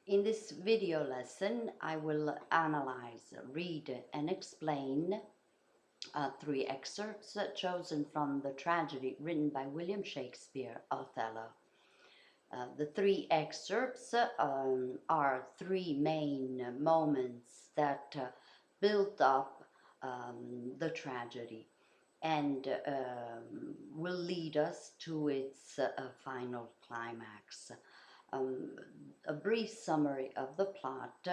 In this video lesson, I will analyze, read, and explain three excerpts chosen from the tragedy written by William Shakespeare, Othello. The three excerpts are three main moments that built up the tragedy and will lead us to its final climax. A brief summary of the plot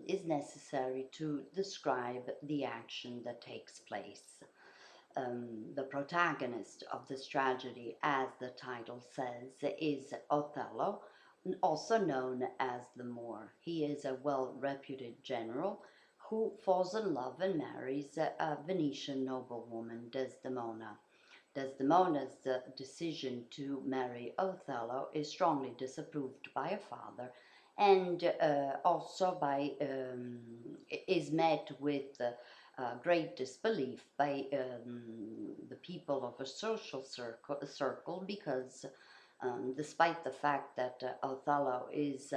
is necessary to describe the action that takes place. The protagonist of this tragedy, as the title says, is Othello, also known as the Moor. He is a well-reputed general who falls in love and marries a Venetian noblewoman, Desdemona. Desdemona's decision to marry Othello is strongly disapproved by her father, and also is met with great disbelief by the people of a social circle because despite the fact that Othello is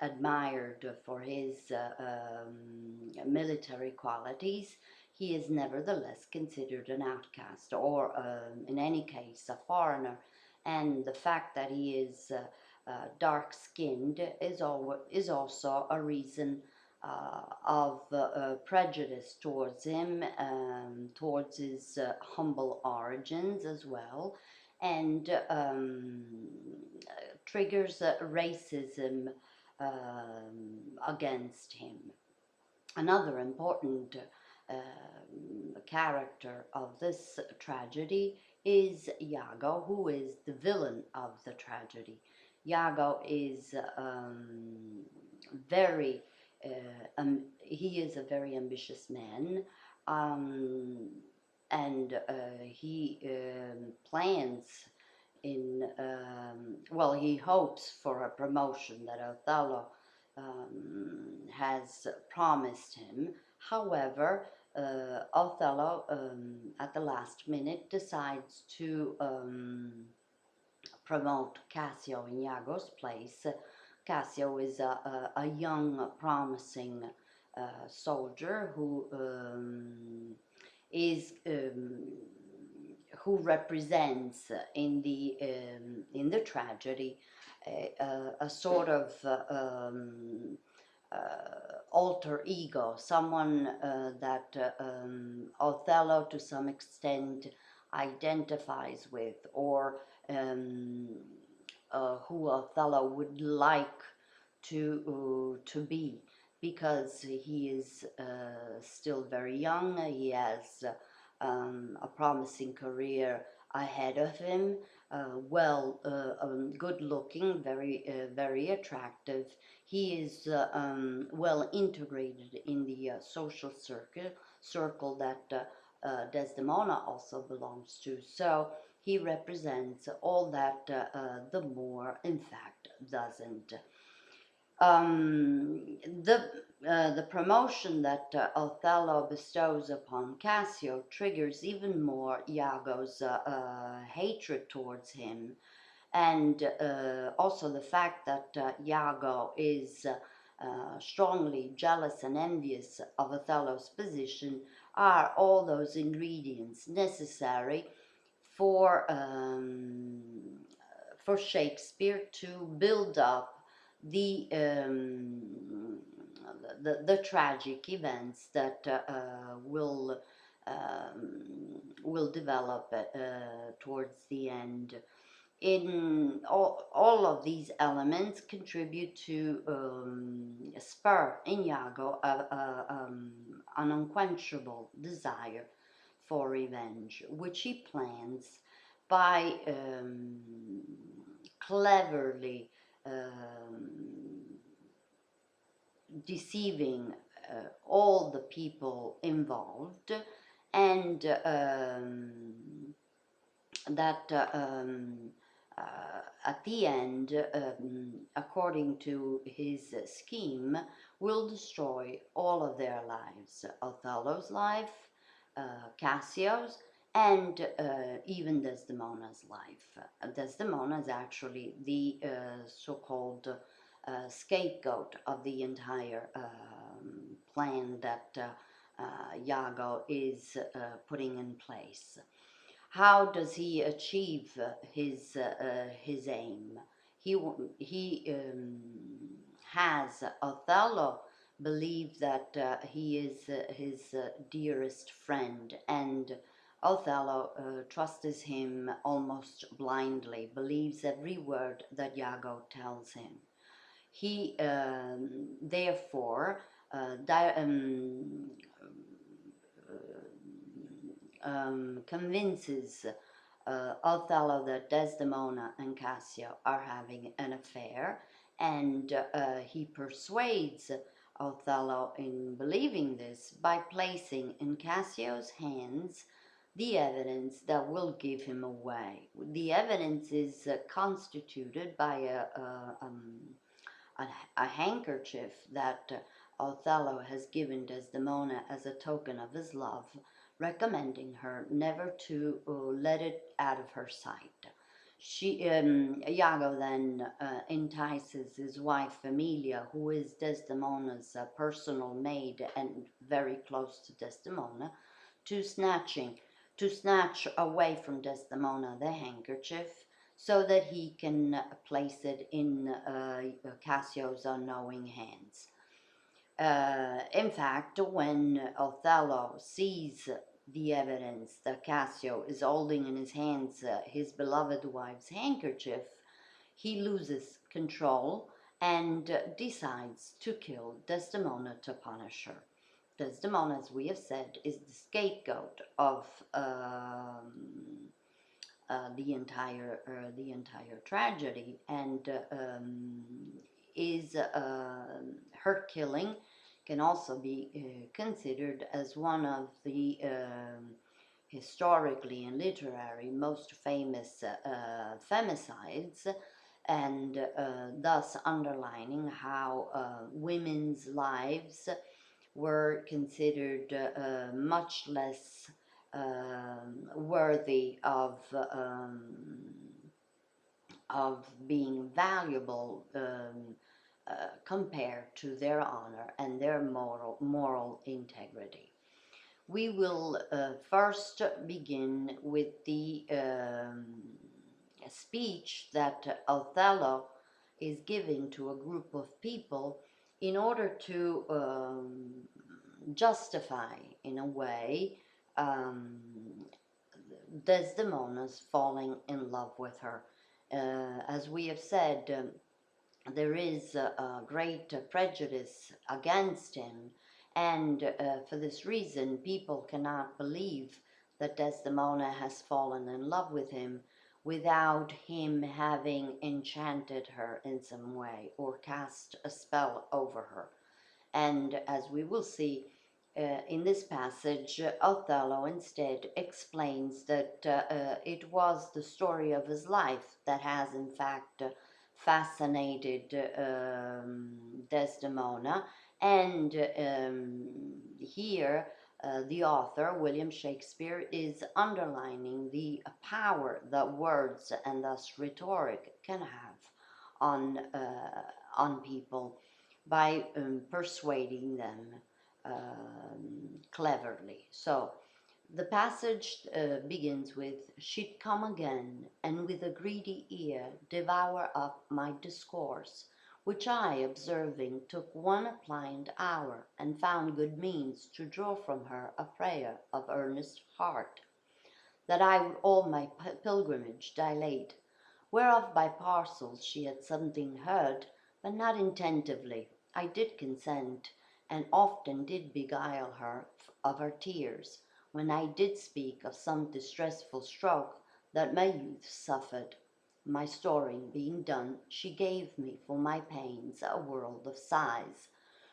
admired for his military qualities, he is nevertheless considered an outcast, or in any case a foreigner, and the fact that he is dark-skinned is also a reason of prejudice towards him, towards his humble origins as well, and triggers racism against him. Another important character of this tragedy is Iago, who is the villain of the tragedy. Iago is he is a very ambitious man, and he plans he hopes for a promotion that Othello has promised him. However, Othello at the last minute decides to promote Cassio in Iago's place. Cassio is a young, promising soldier who represents in the tragedy a sort of alter ego, someone that Othello to some extent identifies with, or who Othello would like to be, because he is still very young. He has a promising career ahead of him, good looking, very attractive. He is well integrated in the social circle that Desdemona also belongs to. So he represents all that the Moor in fact doesn't. The promotion that Othello bestows upon Cassio triggers even more Iago's hatred towards him, and also the fact that Iago is strongly jealous and envious of Othello's position are all those ingredients necessary for Shakespeare to build up the tragic events that will develop towards the end. In all of these elements contribute to spur in Iago an unquenchable desire for revenge, which he plans by cleverly deceiving all the people involved, and that at the end, according to his scheme, will destroy all of their lives: Othello's life, Cassio's, and even Desdemona's life. Desdemona is actually the so-called scapegoat of the entire plan that Iago is putting in place. How does he achieve his aim? He has Othello believe that he is his dearest friend, and Othello trusts him almost blindly, believes every word that Iago tells him. He therefore convinces Othello that Desdemona and Cassio are having an affair, and he persuades Othello in believing this by placing in Cassio's hands the evidence that will give him away. The evidence is constituted by a handkerchief that Othello has given Desdemona as a token of his love, recommending her never to let it out of her sight. Iago then entices his wife Emilia, who is Desdemona's personal maid and very close to Desdemona, to snatch away from Desdemona the handkerchief, so that he can place it in Cassio's unknowing hands. In fact, when Othello sees the evidence that Cassio is holding in his hands his beloved wife's handkerchief, he loses control and decides to kill Desdemona to punish her. Desdemona, as we have said, is the scapegoat of the entire tragedy, and is her killing can also be considered as one of the historically and literary most famous femicides, and thus underlining how women's lives were considered much less worthy of being valuable compared to their honor and their moral integrity. We will first begin with the speech that Othello is giving to a group of people in order to justify, in a way, Desdemona's falling in love with her. As we have said, there is a great prejudice against him, and for this reason people cannot believe that Desdemona has fallen in love with him without him having enchanted her in some way or cast a spell over her. And as we will see in this passage, Othello instead explains that it was the story of his life that has in fact fascinated Desdemona, and here the author, William Shakespeare, is underlining the power that words and thus rhetoric can have on people by persuading them cleverly. So the passage begins with, "She'd come again, and with a greedy ear devour up my discourse, which I, observing, took one appliant hour, and found good means to draw from her a prayer of earnest heart, that I would all my pilgrimage dilate, whereof by parcels she had something heard, but not intentively. I did consent, and often did beguile her of her tears, when I did speak of some distressful stroke that my youth suffered. My story being done, she gave me for my pains a world of sighs.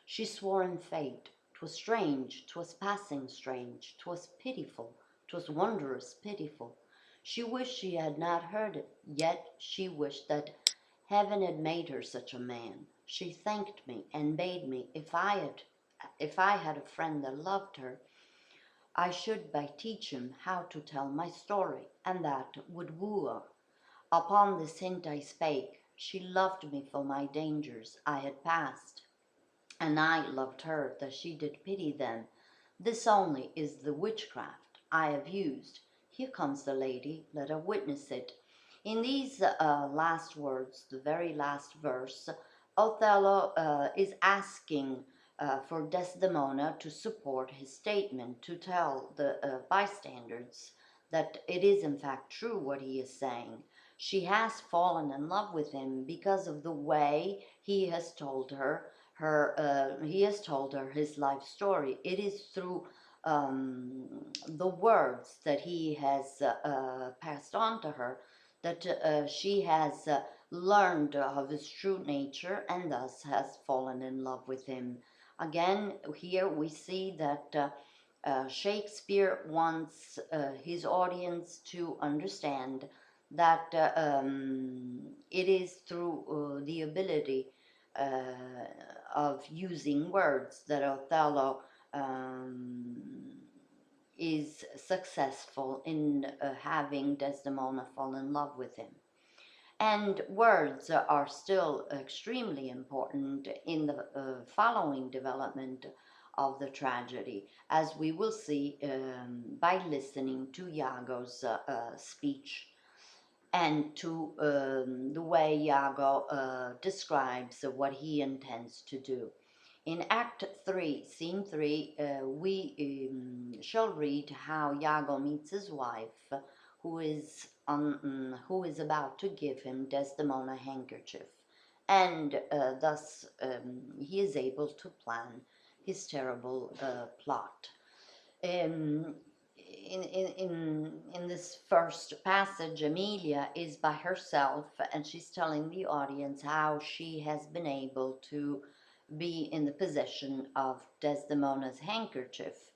She swore in fate, 'twas strange, 'twas passing strange, 'twas pitiful, 'twas wondrous pitiful. She wished she had not heard it, yet she wished that heaven had made her such a man. She thanked me and bade me, if I had a friend that loved her, I should by teach him how to tell my story, and that would woo her. Upon this hint I spake. She loved me for my dangers I had passed, and I loved her that she did pity them. This only is the witchcraft I have used. Here comes the lady, let her witness it. In these last words, the very last verse, Othello is asking for Desdemona to support his statement, to tell the bystanders that it is in fact true what he is saying. She has fallen in love with him because of the way he has told her his life story. It is through the words that he has passed on to her that she has learned of his true nature and thus has fallen in love with him. Again, here we see that Shakespeare wants his audience to understand that it is through the ability of using words that Othello is successful in having Desdemona fall in love with him. And words are still extremely important in the following development of the tragedy, as we will see by listening to Iago's speech and to the way Iago describes what he intends to do. In Act 3, Scene 3, we shall read how Iago meets his wife, who is about to give him Desdemona handkerchief, and thus he is able to plan his terrible plot. In this first passage, Emilia is by herself and she's telling the audience how she has been able to be in the possession of Desdemona's handkerchief.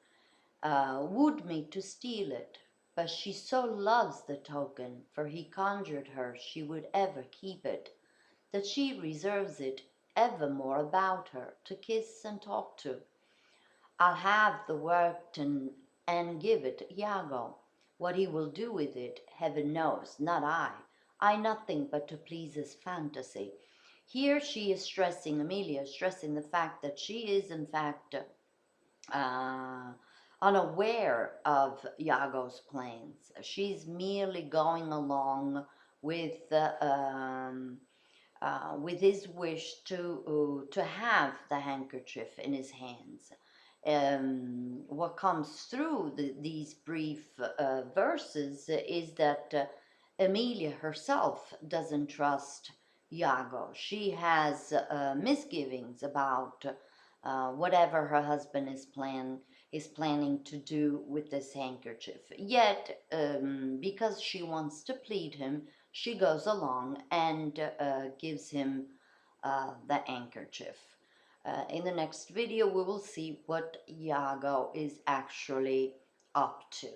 Would me to steal it, but she so loves the token, for he conjured her she would ever keep it, that she reserves it evermore about her to kiss and talk to. I'll have the worked and give it Iago. What he will do with it, heaven knows, not I. I nothing but to please his fantasy. Here she is stressing, Emilia is stressing the fact that she is in fact unaware of Iago's plans. She's merely going along with his wish to have the handkerchief in his hands. What comes through these brief verses is that Emilia herself doesn't trust Iago. She has misgivings about whatever her husband is planning to do with this handkerchief. Yet, because she wants to plead him, she goes along and gives him the handkerchief. In the next video, we will see what Iago is actually up to.